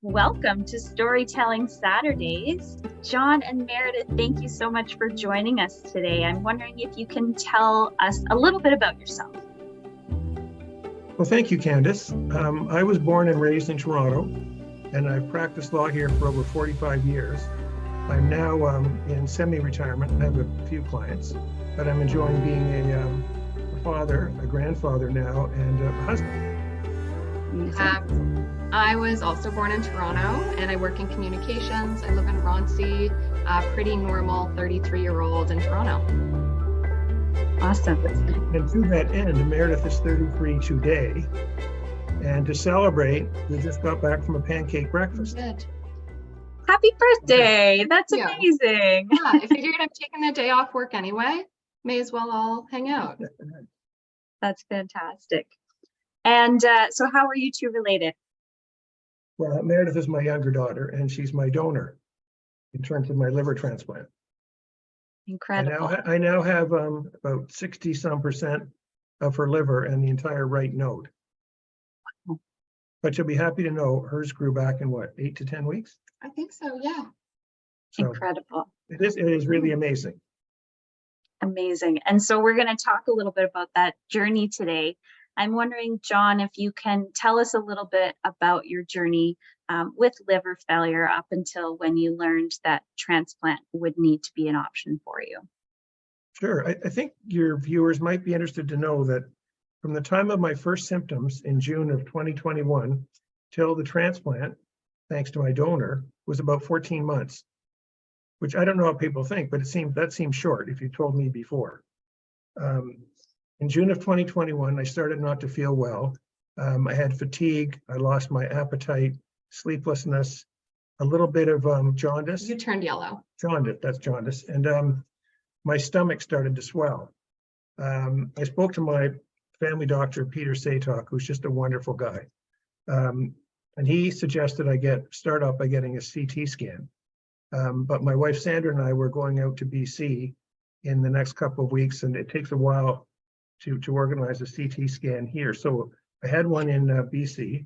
Welcome to Storytelling Saturdays. John and Meredith, thank you so much for joining us today. I'm wondering if you can tell us a little bit about yourself. Well, thank you, Candace. I was born and raised in Toronto, and I've practiced law here for over 45 years. I'm now in semi-retirement. I have a few clients, but I'm enjoying being a father, a grandfather now, and a husband. I was also born in Toronto, and I work in communications. I live in Roncy, a pretty normal 33-year-old in Toronto. Awesome. And to that end, Meredith is 33 today. And to celebrate, we just got back from a pancake breakfast. Good. Happy birthday. That's amazing. Yeah, I figured I'm taking the day off work anyway. May as well all hang out. That's fantastic. And so how are you two related? Well, Meredith is my younger daughter, and she's my donor in terms of my liver transplant. Incredible. I now have about 60-some% of her liver and the entire right node. Wow. But you'll be happy to know hers grew back in what, 8 to 10 weeks? I think so, yeah. So incredible. It is really amazing. Amazing. And so we're going to talk a little bit about that journey today. I'm wondering, John, if you can tell us a little bit about your journey with liver failure up until when you learned that transplant would need to be an option for you. Sure. I think your viewers might be interested to know that from the time of my first symptoms in June of 2021 till the transplant, thanks to my donor, was about 14 months, which I don't know what people think, but that seems short if you told me before. In June of 2021, I started not to feel well. I had fatigue, I lost my appetite, sleeplessness, a little bit of jaundice. You turned yellow. Jaundice, that's jaundice. And my stomach started to swell. I spoke to my family doctor, Peter Satok, who's just a wonderful guy. And he suggested I start out by getting a CT scan. But my wife, Sandra, and I were going out to BC in the next couple of weeks, and it takes a while to organize a CT scan here. So I had one in BC.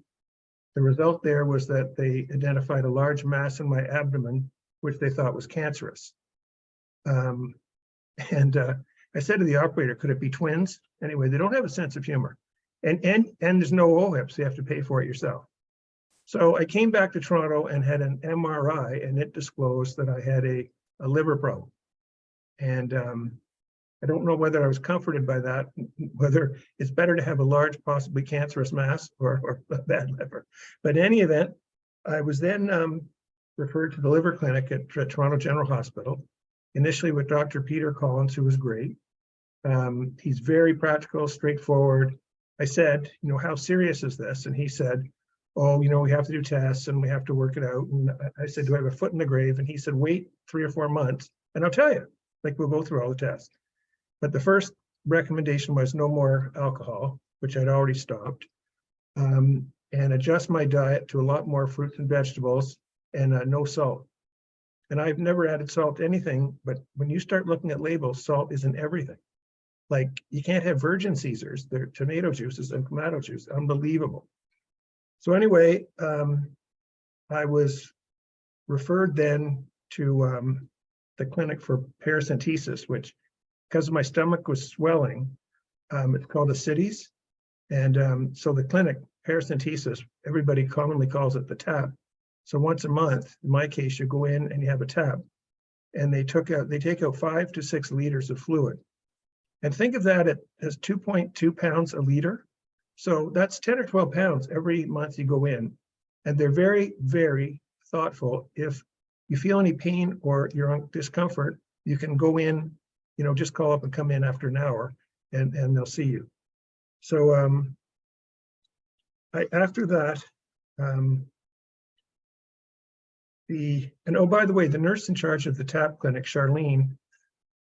The result there was that they identified a large mass in my abdomen, which they thought was cancerous. And I said to the operator, could it be twins? Anyway, they don't have a sense of humor. And there's no OHIP, so you have to pay for it yourself. So I came back to Toronto and had an MRI, and it disclosed that I had a liver problem. And I don't know whether I was comforted by that, whether it's better to have a large, possibly cancerous mass or a bad liver. But in any event, I was then referred to the liver clinic at Toronto General Hospital, initially with Dr. Peter Collins, who was great. He's very practical, straightforward. I said, how serious is this? And he said, oh, we have to do tests and we have to work it out. And I said, do I have a foot in the grave? And he said, wait 3 or 4 months and I'll tell you, we'll go through all the tests. But the first recommendation was no more alcohol, which I'd already stopped, and adjust my diet to a lot more fruits and vegetables and no salt. And I've never added salt to anything, but when you start looking at labels, salt is in everything. Like you can't have virgin Caesars, they're tomato juices and tomato juice, unbelievable. So anyway, I was referred then to the clinic for paracentesis, which because my stomach was swelling, it's called ascites. And so the clinic, paracentesis, everybody commonly calls it the TAP. So once a month, in my case, you go in and you have a TAP. And they take out 5 to 6 liters of fluid. And think of that as 2.2 pounds a liter. So that's 10 or 12 pounds every month you go in. And they're very, very thoughtful. If you feel any pain or you're on discomfort, you can go in, just call up and come in after an hour and they'll see you. So after that, oh, by the way, the nurse in charge of the TAP clinic, Charlene,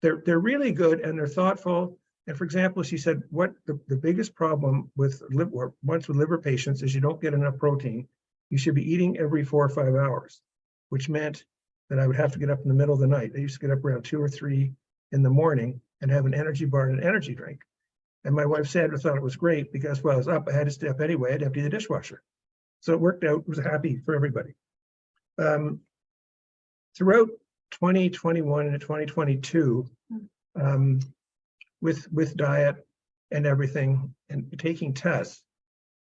they're really good and they're thoughtful. And for example, she said, what the biggest problem with liver patients is you don't get enough protein. You should be eating every 4 or 5 hours, which meant that I would have to get up in the middle of the night. I used to get up around 2 or 3 in the morning and have an energy bar and an energy drink. And my wife Sandra thought it was great because while I was up, I had to stay up anyway. I had to empty the dishwasher. So it worked out. It was happy for everybody. Throughout 2021 and 2022, with diet and everything and taking tests,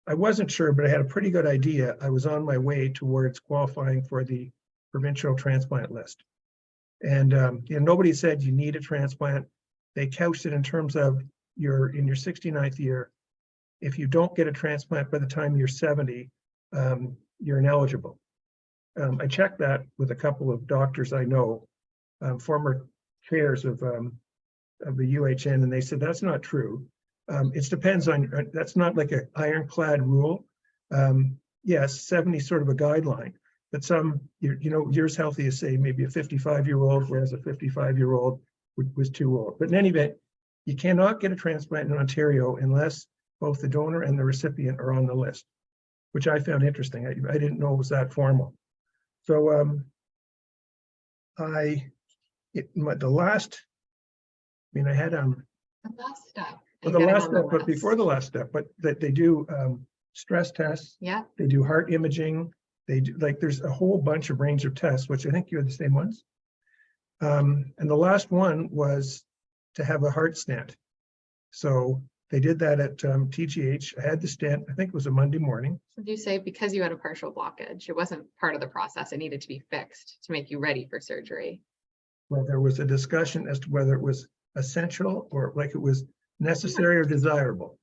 I wasn't sure, but I had a pretty good idea. I was on my way towards qualifying for the provincial transplant list. And nobody said you need a transplant. They couched it in terms of you're in your 69th year. If you don't get a transplant by the time you're 70, you're ineligible. I checked that with a couple of doctors I know, former chairs of the UHN, and they said that's not true. It depends on, that's not like an ironclad rule. Yes, 70 is sort of a guideline, but some, you're as healthy as, say, maybe a 55-year-old, whereas a 55-year-old was too old. But in any event, you cannot get a transplant in Ontario unless both the donor and the recipient are on the list, which I found interesting. I didn't know it was that formal. So I had The last step. well, the last step, but before the last step, but that they do stress tests. Yeah. They do heart imaging. They do, like, there's a whole bunch of range of tests, which I think you had the same ones. And the last one was to have a heart stent. So they did that at TGH. I had the stent, I think it was a Monday morning. So do you say because you had a partial blockage, it wasn't part of the process, it needed to be fixed to make you ready for surgery? Well, there was a discussion as to whether it was essential or like it was necessary or desirable,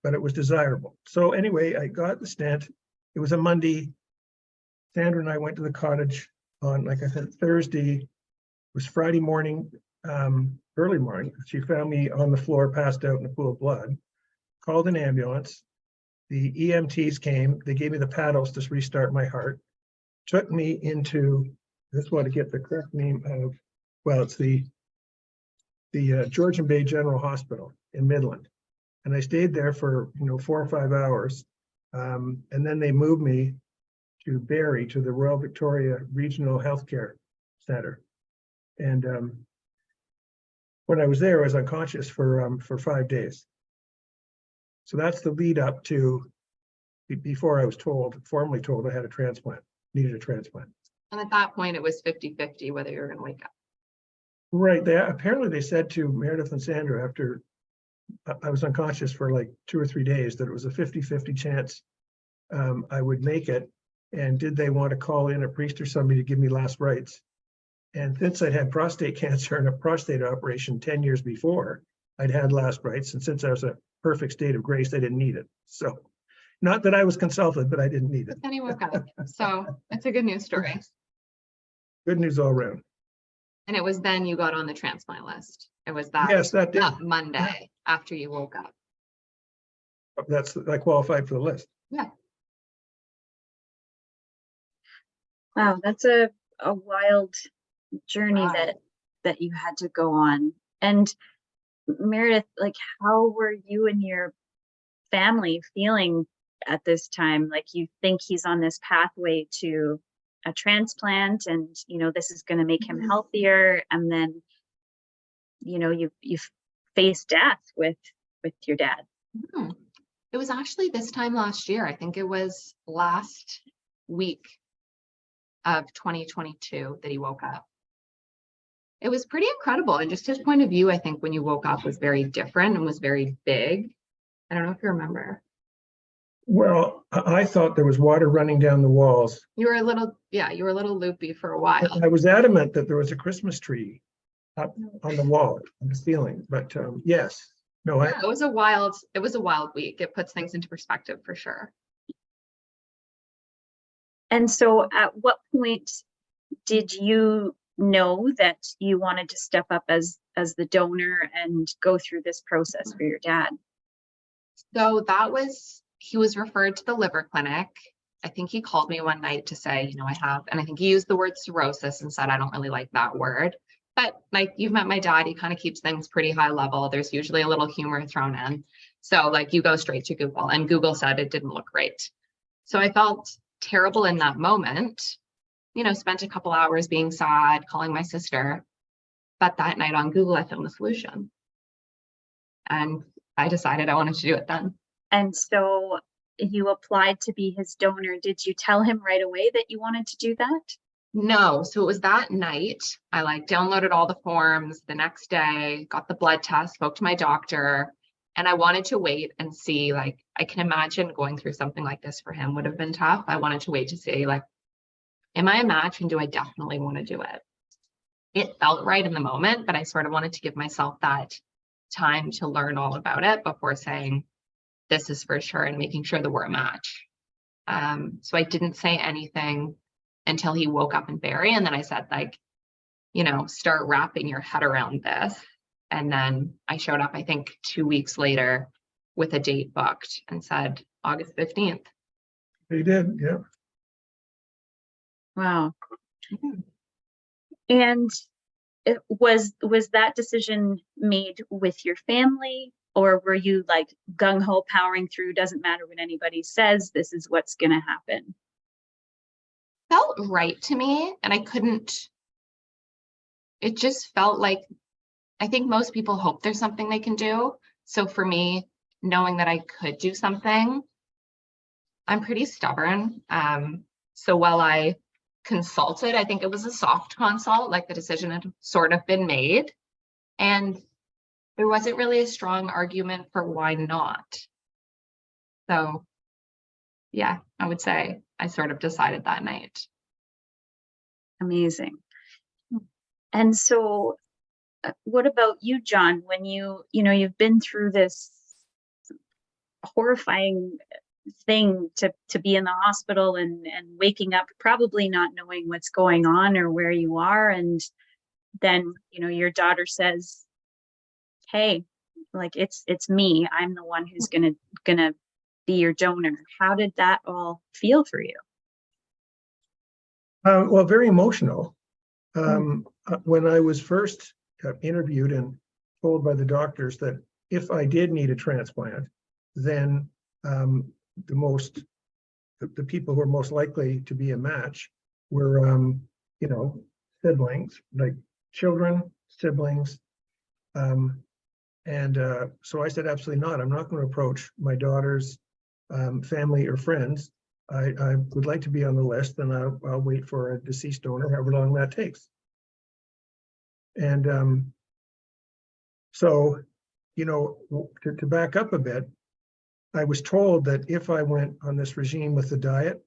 but it was desirable. So anyway, I got the stent. It was a Monday. Sandra and I went to the cottage on, like I said, Thursday. It was Friday morning, early morning. She found me on the floor, passed out in a pool of blood, called an ambulance. The EMTs came, they gave me the paddles to restart my heart, took me into, I just want to get the correct name of, well, it's the Georgian Bay General Hospital in Midland. And I stayed there for, 4 or 5 hours. And then they moved me to Barrie, to the Royal Victoria Regional Healthcare Center. And when I was there, I was unconscious for 5 days. So that's the lead up to before I was formally told I had a transplant, needed a transplant. And at that point, it was 50-50 whether you were going to wake up. Right. Apparently they said to Meredith and Sandra after I was unconscious for like 2 or 3 days that it was a 50-50 chance I would make it. And did they want to call in a priest or somebody to give me last rites? And since I'd had prostate cancer and a prostate operation 10 years before, I'd had last rites. And since I was a perfect state of grace, I didn't need it. So not that I was consulted, but I didn't need it. And you woke up. So it's a good news story. Good news all around. And it was then you got on the transplant list. It was that, Yes, that did. that Monday after you woke up. I qualified for the list. Yeah. Wow, that's a wild journey Wow. that you had to go on. And Meredith, like, how were you and your family feeling at this time? Like, you think he's on this pathway to a transplant and, this is going to make him healthier. And then, you face death with your dad. It was actually this time last year. I think it was last week of 2022 that he woke up. It was pretty incredible. And just his point of view, I think when you woke up was very different and was very big. I don't know if you remember. Well, I thought there was water running down the walls. You were a little loopy for a while. I was adamant that there was a Christmas tree up on the wall, on the ceiling, but yes. No, Yeah, it was a wild week. It puts things into perspective for sure. And so at what point did you know that you wanted to step up as the donor and go through this process for your dad? So he was referred to the liver clinic. I think he called me one night to say, I have, and I think he used the word cirrhosis and said, I don't really like that word. But like, you've met my dad, he kind of keeps things pretty high level. There's usually a little humor thrown in. So like, you go straight to Google, and Google said it didn't look great. So I felt terrible in that moment, spent a couple hours being sad, calling my sister. But that night on Google, I found the solution. And I decided I wanted to do it then. And so you applied to be his donor, did you tell him right away that you wanted to do that? No, so it was that night. I like downloaded all the forms the next day, got the blood test, spoke to my doctor, and I wanted to wait and see, like, I can imagine going through something like this for him would have been tough. I wanted to wait to see, like, am I a match and do I definitely want to do it? It felt right in the moment, but I sort of wanted to give myself that time to learn all about it before saying this is for sure and making sure that we're a match. So I didn't say anything until he woke up in Barrie. And then I said, like, you know, start wrapping your head around this. And then I showed up, I think 2 weeks later with a date booked and said August 15th. He did, yeah. Wow. And was that decision made with your family, or were you like gung-ho powering through, doesn't matter what anybody says, this is what's going to happen? Felt right to me, and I couldn't, it just felt like, I think most people hope there's something they can do. So for me, knowing that I could do something, I'm pretty stubborn. So while I consulted, I think it was a soft consult, like the decision had sort of been made, and there wasn't really a strong argument for why not. So yeah, I would say I sort of decided that night. Amazing. And so what about you, John, when you've been through this horrifying thing to be in the hospital and waking up probably not knowing what's going on or where you are, and then your daughter says, hey, like it's me, I'm the one who's gonna be your donor. How did that all feel for you? Well, very emotional. When I was first interviewed and told by the doctors that if I did need a transplant, then the people who were most likely to be a match were siblings, like children, siblings. So I said, absolutely not. I'm not going to approach my daughter's family or friends. I would like to be on the list, and I'll wait for a deceased donor, however long that takes. And so, to back up a bit, I was told that if I went on this regime with the diet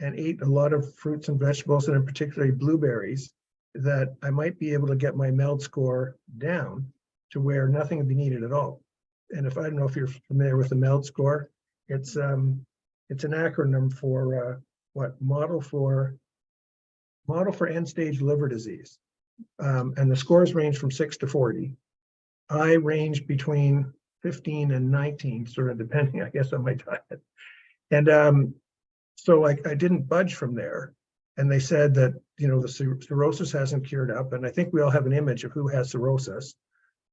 and ate a lot of fruits and vegetables, and in particular blueberries, that I might be able to get my MELD score down to where nothing would be needed at all. And I don't know if you're familiar with the MELD score, it's an acronym for model for end-stage liver disease. And the scores range from 6 to 40. I range between 15 and 19, sort of depending, I guess, on my diet. And so I didn't budge from there. And they said that, the cirrhosis hasn't cured up. And I think we all have an image of who has cirrhosis.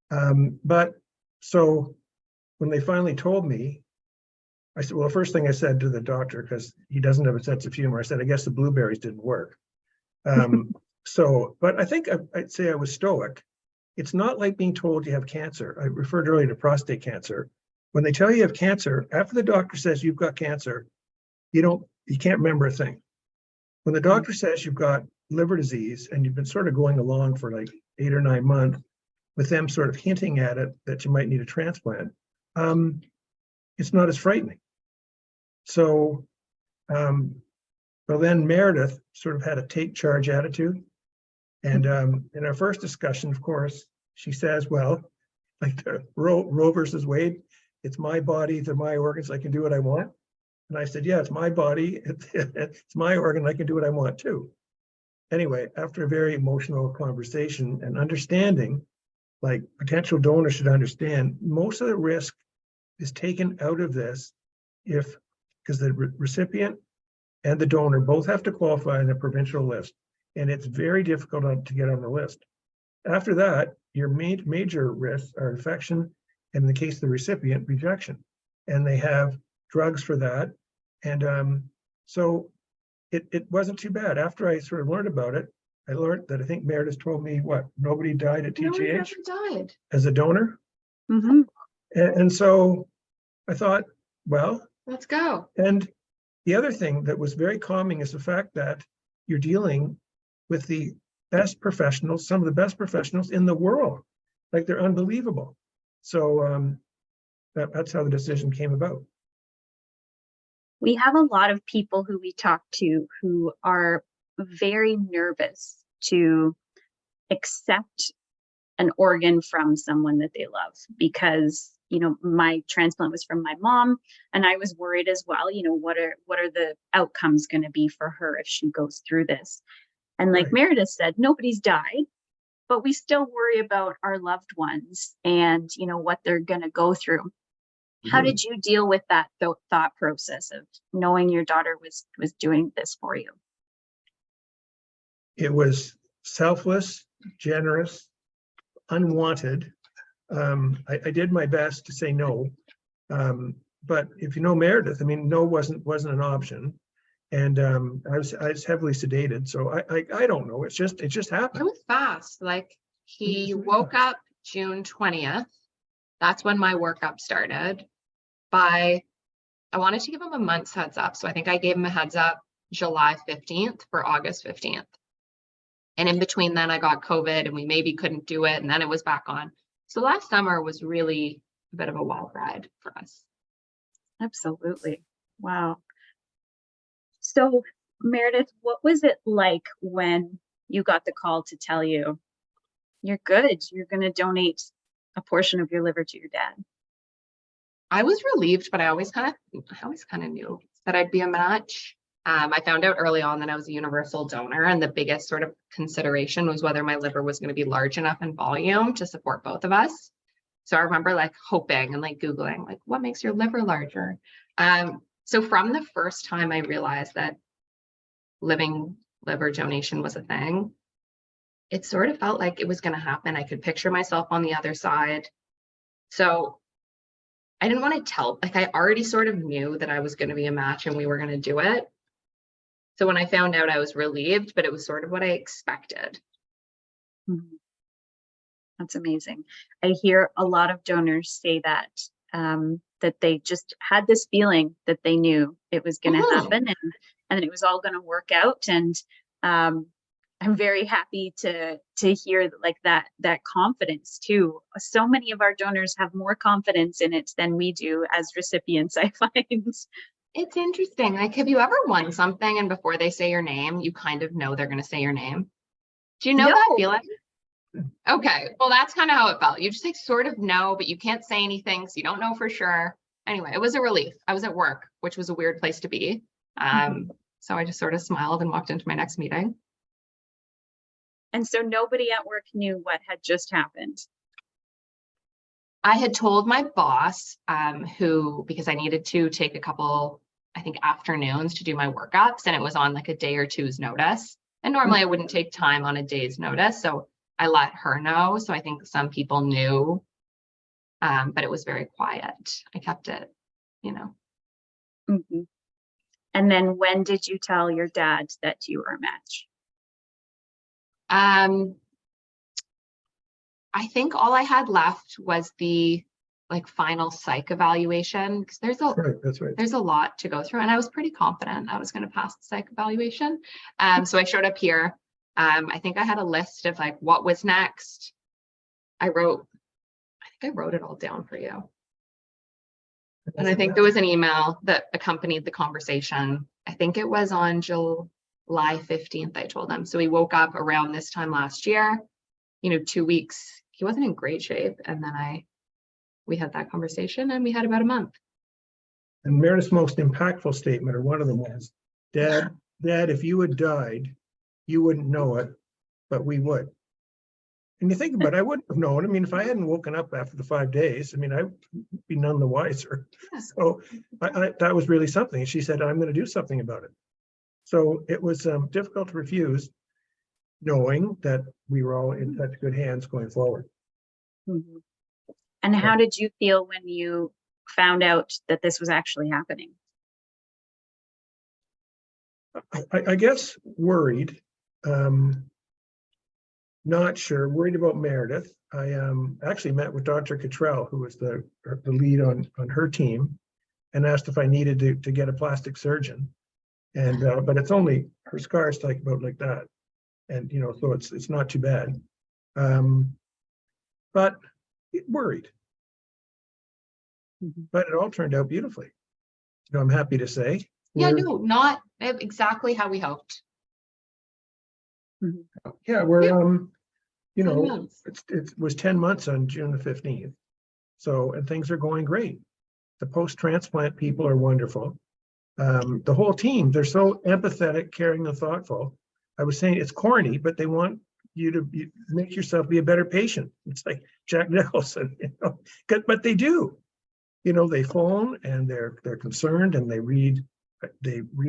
But so when they finally told me, I said, well, the first thing I said to the doctor, because he doesn't have a sense of humor, I said, I guess the blueberries didn't work. But I think I'd say I was stoic. It's not like being told you have cancer. I referred earlier to prostate cancer. When they tell you have cancer, after the doctor says you've got cancer, you can't remember a thing. When the doctor says you've got liver disease and you've been sort of going along for like 8 or 9 months with them sort of hinting at it that you might need a transplant, it's not as frightening. So, well, then Meredith sort of had a take charge attitude. And in our first discussion, of course, she says, well, like the Roe versus Wade, it's my body, they're my organs, I can do what I want. And I said, yeah, it's my body, it's my organ, I can do what I want too. Anyway, after a very emotional conversation and understanding, like potential donors should understand, most of the risk is taken out of this because the recipient and the donor both have to qualify in the provincial list. And it's very difficult to get on the list. After that, your major risks are infection, and in the case of the recipient, rejection. And they have drugs for that. And so it wasn't too bad. After I sort of learned about it, I learned that I think Meredith told me nobody died at TGH? Nobody ever died. As a donor. Mm-hmm. And so I thought, well, Let's go. And the other thing that was very calming is the fact that you're dealing with the best professionals, some of the best professionals in the world. Like, they're unbelievable. So that's how the decision came about. We have a lot of people who we talk to who are very nervous to accept an organ from someone that they love, because, you know, my transplant was from my mom, and I was worried as well, you know, what are the outcomes going to be for her if she goes through this? And like Right. Meredith said, nobody's died, but we still worry about our loved ones and, you know, what they're going to go through. How did you deal with that thought process of knowing your daughter was doing this for you? It was selfless, generous, unwanted. I did my best to say no. But if you know Meredith, I mean, no wasn't an option. And I was heavily sedated. So I don't know. It just It happened. was fast. Like, he woke up June 20th. That's when my workup started. I wanted to give him a month's heads up. So I think I gave him a heads up July 15th for August 15th. And in between then I got COVID and we maybe couldn't do it. And then it was back on. So last summer was really a bit of a wild ride for us. Absolutely. Wow. So Meredith, what was it like when you got the call to tell you you're good, you're going to donate a portion of your liver to your dad? I was relieved, but I always kind of knew that I'd be a match. I found out early on that I was a universal donor, and the biggest sort of consideration was whether my liver was going to be large enough in volume to support both of us. So I remember like hoping and like Googling, like, what makes your liver larger? So from the first time I realized that living liver donation was a thing, it sort of felt like it was going to happen. I could picture myself on the other side. So I didn't want to tell, like, I already sort of knew that I was going to be a match and we were going to do it. So when I found out, I was relieved, but it was sort of what I expected. Mm-hmm. That's amazing. I hear a lot of donors say that, that they just had this feeling that they knew it was going to happen and it was all going to work out. And I'm very happy to hear like that confidence too. So many of our donors have more confidence in it than we do as recipients, I find. It's interesting. Like, have you ever won something and before they say your name, you kind of know they're going to say your name? Do you know that feeling? Okay, well, that's kind of how it felt. You just like sort of know, but you can't say anything, so you don't know for sure. Anyway, it was a relief. I was at work, which was a weird place to be. So I just sort of smiled and walked into my next meeting. And so nobody at work knew what had just happened. I had told my boss, because I needed to take a couple, I think, afternoons to do my workups, and it was on like a day or two's notice. And normally I wouldn't take time on a day's notice. So I let her know. So I think some people knew, but it was very quiet. I kept it, you know. Mm-hmm. And then when did you tell your dad that you were a match? I think all I had left was the like final psych evaluation, because there's a lot to go through, and I was pretty confident I was going to pass the psych evaluation. So I showed up here. I think I had a list of like what was next. I think I wrote it all down for you. And I think there was an email that accompanied the conversation. I think it was on July 15th, I told him. So he woke up around this time last year, 2 weeks. He wasn't in great shape. And then we had that conversation and we had about a month. And Meredith's most impactful statement, or one of them, was, Dad, if you had died, you wouldn't know it, but we would. And you think about it, I wouldn't have known. I mean, if I hadn't woken up after the 5 days, I mean, I'd be none the wiser. Yeah. So that was really something. She said, I'm going to do something about it. So it was difficult to refuse, knowing that we were all in such good hands going forward. Mm-hmm. And how did you feel when you found out that this was actually happening? I guess worried. Not sure, worried about Meredith. I actually met with Dr. Cottrell, who was the lead on her team. and asked if I needed to get a plastic surgeon. And but it's only, her scar's like about like that, and you know, so it's not too bad. But worried. But it all turned out beautifully. So I'm happy to say. Yeah, no, not exactly how we hoped. Yeah, we're you 10 know, months. it was 10 months on June the 15th. So, and things are going great. The post-transplant people are wonderful. The whole team, they're so empathetic, caring, and thoughtful. I was saying it's corny, but they want you to make yourself be a better patient. It's like Jack Nicholson, you know, but they do. You know, they phone and they're concerned, and they read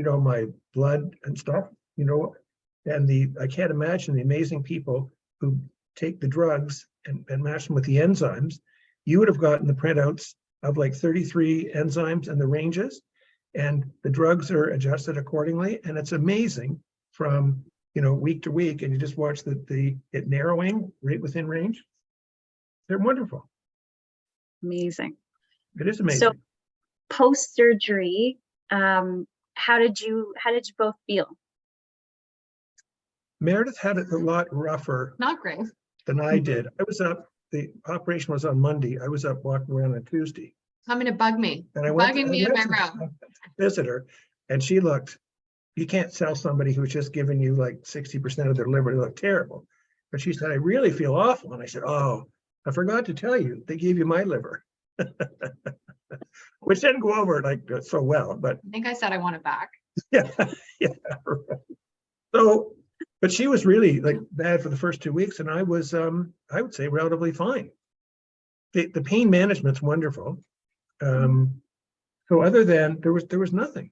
all my blood and stuff, you know, and I can't imagine the amazing people who take the drugs and match them with the enzymes. You would have gotten the printouts of like 33 enzymes and the ranges, and the drugs are adjusted accordingly. And it's amazing from, you know, week to week, and you just watch it narrowing right within range. They're wonderful. Amazing. It is amazing. So post-surgery, how did you both feel? Meredith had it a lot rougher Not great. than I did. I was up, the operation was on Monday. I was up walking around on Tuesday. Coming to bug me. And I went Bugging me in my to room. visit her, and she looked, you can't tell somebody who's just given you like 60% of their liver, they look terrible. But she said, I really feel awful. And I said, oh, I forgot to tell you, they gave you my liver. Which didn't go over like so well, but I think I said I want it back. yeah, yeah. Right. So, but she was really like bad for the first 2 weeks, and I was, I would say, relatively fine. The pain management's wonderful. So other than there was nothing.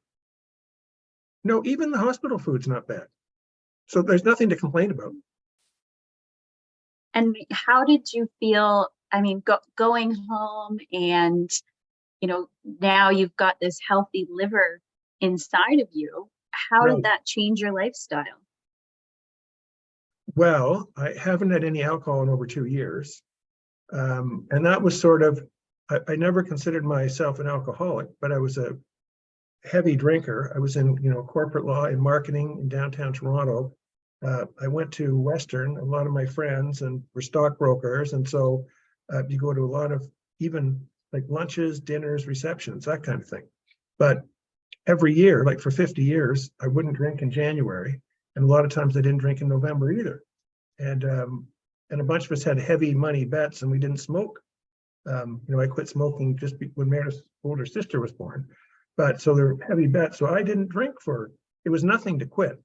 No, even the hospital food's not bad. So there's nothing to complain about. And how did you feel? I mean, going home and, you know, now you've got this healthy liver inside of you. How did that change your lifestyle? Well, I haven't had any alcohol in over 2 years. And that was sort of, I never considered myself an alcoholic, but I was a heavy drinker. I was in, you know, corporate law and marketing in downtown Toronto. I went to Western, a lot of my friends and were stockbrokers. And so you go to a lot of even like lunches, dinners, receptions, that kind of thing. But every year, like for 50 years, I wouldn't drink in January. And a lot of times I didn't drink in November either. And a bunch of us had heavy money bets, and we didn't smoke. You know, I quit smoking just when Meredith's older sister was born. But so they're heavy bets. So I didn't drink it was nothing to quit.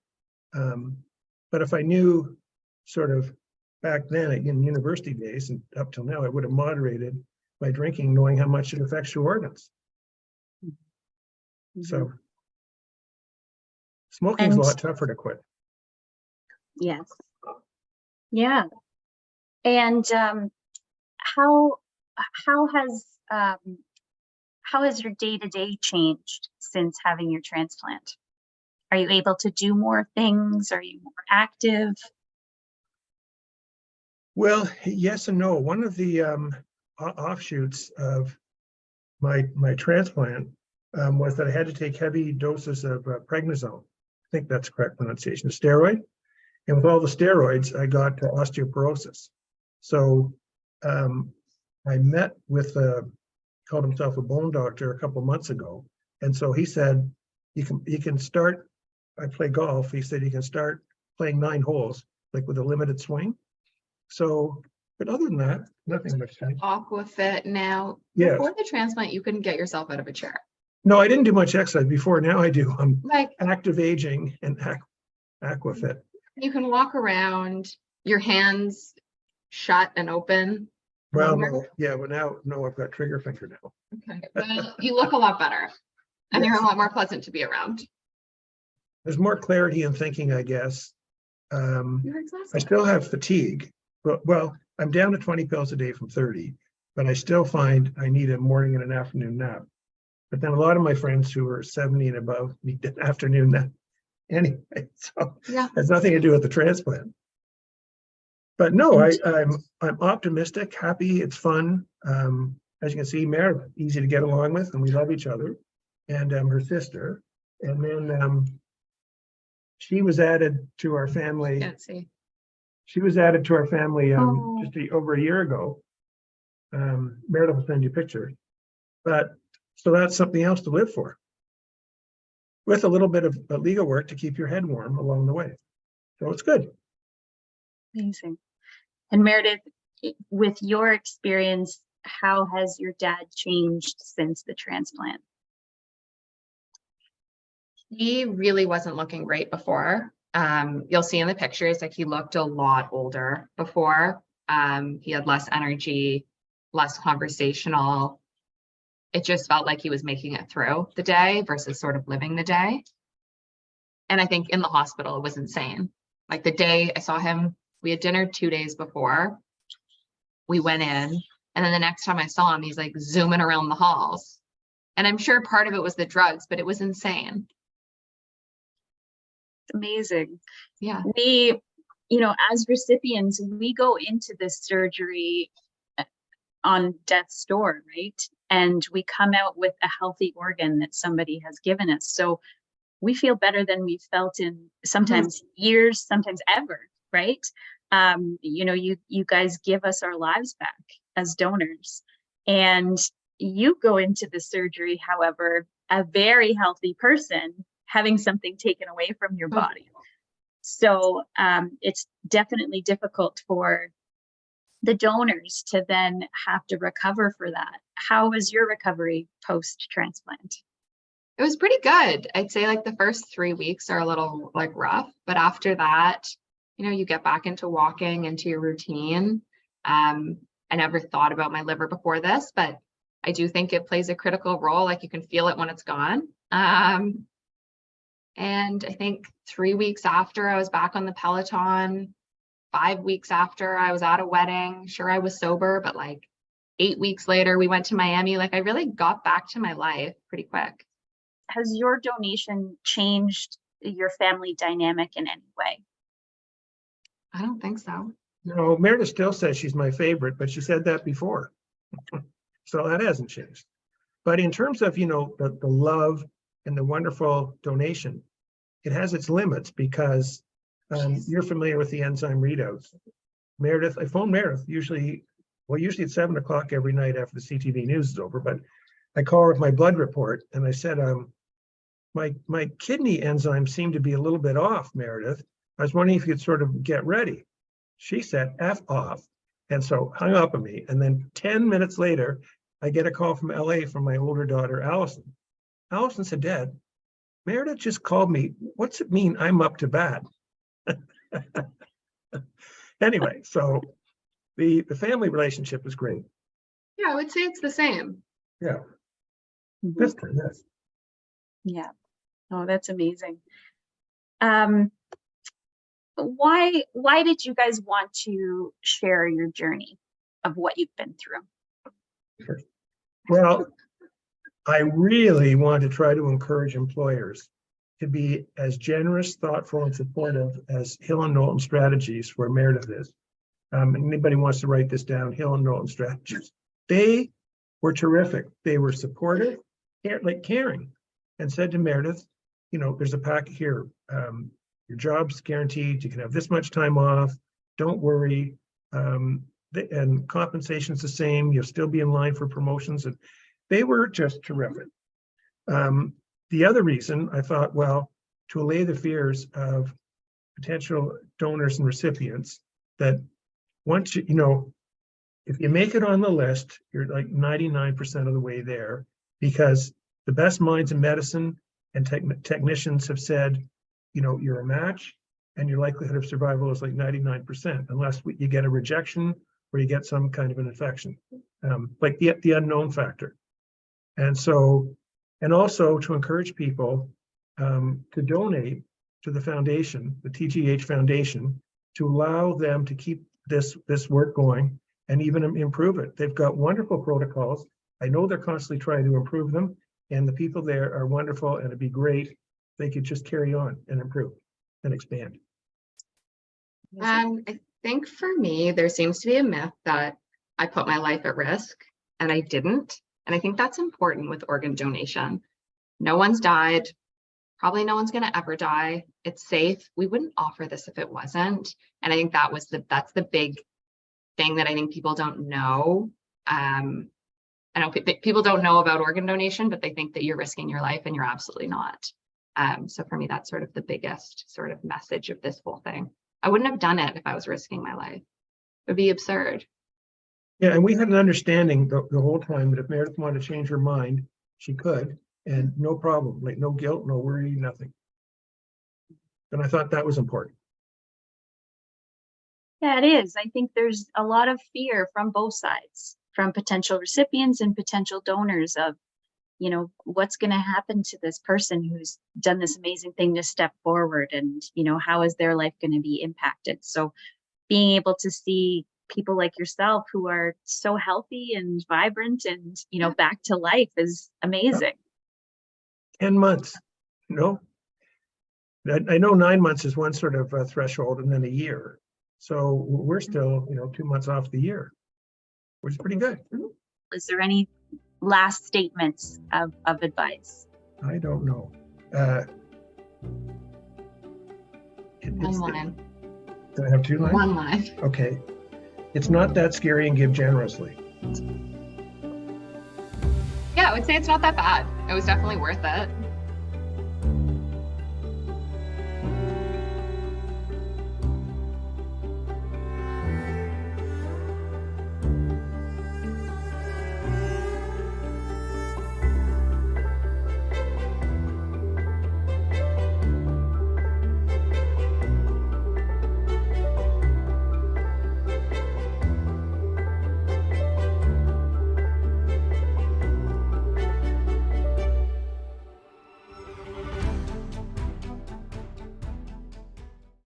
But if I knew sort of back then in university days and up till now, I would have moderated my drinking, knowing how much it affects your organs. So smoking is a lot tougher to quit. Yes. Yeah. And how has your day-to-day changed since having your transplant? Are you able to do more things? Are you more active? Well, yes and no. One of the offshoots of my transplant was that I had to take heavy doses of prednisone. I think that's correct pronunciation, a steroid. And with all the steroids, I got osteoporosis. So I met with called himself a bone doctor a couple of months ago. And so he said, you can start, I play golf. He said, you can start playing 9 holes, like with a limited swing. So, but other than that, nothing much changed. Aquafit now. Yes. Before the transplant, you couldn't get yourself out of a chair. No, I didn't do much exercise before. Now I do. I'm Like active aging and Aquafit. you can walk around, your hands shut and open. Well, no, yeah, but now, no, I've got trigger finger now. Okay. Well, you look a lot better, and Yes. you're a lot more pleasant to be around. There's more clarity in thinking, I guess. You're I exhausted. still have fatigue, but well, I'm down to 20 pills a day from 30, but I still find I need a morning and an afternoon nap. But then a lot of my friends who are 70 and above need an afternoon nap anyway. So Yeah. it has nothing to do with the transplant. But no, I'm optimistic, happy, it's fun. As you can see, Meredith, easy to get along with, and we love each other. and her sister. And then she was added to our family. Can't see. She was added to our family Oh. just over a year ago. Meredith will send you a picture. But so that's something else to live for, with a little bit of legal work to keep your head warm along the way. So it's good. Amazing. And Meredith, with your experience, how has your dad changed since the transplant? He really wasn't looking great before. You'll see in the pictures, like he looked a lot older before. He had less energy, less conversational. It just felt like he was making it through the day versus sort of living the day. And I think in the hospital, it was insane. Like the day I saw him, we had dinner 2 days before. We went in, and then the next time I saw him, he's like zooming around the halls. And I'm sure part of it was the drugs, but it was insane. Amazing. Yeah. We, as recipients, we go into this surgery on death's door, right? And we come out with a healthy organ that somebody has given us. So we feel better than we've felt in sometimes years, sometimes ever, right? You guys give us our lives back as donors. And you go into the surgery, however, a very healthy person having something taken away from your body. So it's definitely difficult for the donors to then have to recover for that. How was your recovery post-transplant? It was pretty good. I'd say like the first 3 weeks are a little like rough, but after that, you get back into walking, into your routine. I never thought about my liver before this, but I do think it plays a critical role. Like you can feel it when it's gone. And I think 3 weeks after I was back on the Peloton, 5 weeks after I was at a wedding. Sure, I was sober, but like 8 weeks later, we went to Miami. Like I really got back to my life pretty quick. Has your donation changed your family dynamic in any way? I don't think so. No, Meredith still says she's my favorite, but she said that before. So that hasn't changed. But in terms of, the love and the wonderful donation, it has its limits because you're familiar with the enzyme readouts. Meredith, I phone Meredith usually at 7 o'clock every night after the CTV news is over, but I call her with my blood report and I said, my kidney enzymes seem to be a little bit off, Meredith. I was wondering if you'd sort of get ready. She said, F off. And so hung up on me. And then 10 minutes later, I get a call from LA from my older daughter, Allison. Allison said, Dad, Meredith just called me. What's it mean I'm up to bat? Anyway, so the family relationship is great. Yeah, I would say it's the same. Yeah. That's good. Yes. Yeah. Oh, that's amazing. Why did you guys want to share your journey of what you've been through? Well, I really want to try to encourage employers to be as generous, thoughtful, and supportive as Hill and Knowlton Strategies, where Meredith is. Anybody wants to write this down, Hill and Knowlton Strategies. They were terrific. They were supportive, caring, and said to Meredith, there's a packet here. Your job's guaranteed. You can have this much time off. Don't worry. And compensation's the same. You'll still be in line for promotions. And they were just terrific. The other reason I thought, well, to allay the fears of potential donors and recipients, that once if you make it on the list, you're like 99% of the way there, because the best minds in medicine and technicians have said, you're a match and your likelihood of survival is like 99%, unless you get a rejection or you get some kind of an infection, like the unknown factor. And so, and also to encourage people to donate to the foundation, the TGH Foundation, to allow them to keep this work going and even improve it. They've got wonderful protocols. I know they're constantly trying to improve them, and the people there are wonderful, and it'd be great if they could just carry on and improve and expand. I think for me, there seems to be a myth that I put my life at risk, and I didn't. And I think that's important with organ donation. No one's died. Probably no one's going to ever die. It's safe. We wouldn't offer this if it wasn't. And I think that's the big thing that I think people don't know. I know people don't know about organ donation, but they think that you're risking your life, and you're absolutely not. So for me, that's sort of the biggest sort of message of this whole thing. I wouldn't have done it if I was risking my life. It would be absurd. Yeah, and we had an understanding the whole time that if Meredith wanted to change her mind, she could, and no problem, like no guilt, no worry, nothing. And I thought that was important. Yeah, it is. I think there's a lot of fear from both sides, from potential recipients and potential donors of, you know, what's going to happen to this person who's done this amazing thing to step forward, and, you know, how is their life going to be impacted? So being able to see people like yourself who are so healthy and vibrant and, you know, back to life is amazing. 10 months, no? I know 9 months is one sort of threshold, and then a year. So we're still, you know, 2 months off the year, which is pretty good. Is there any last statements of advice? I don't know. One line. Do I have 2 lines? One line. Okay. It's not that scary, and give generously. Yeah, I would say it's not that bad. It was definitely worth it.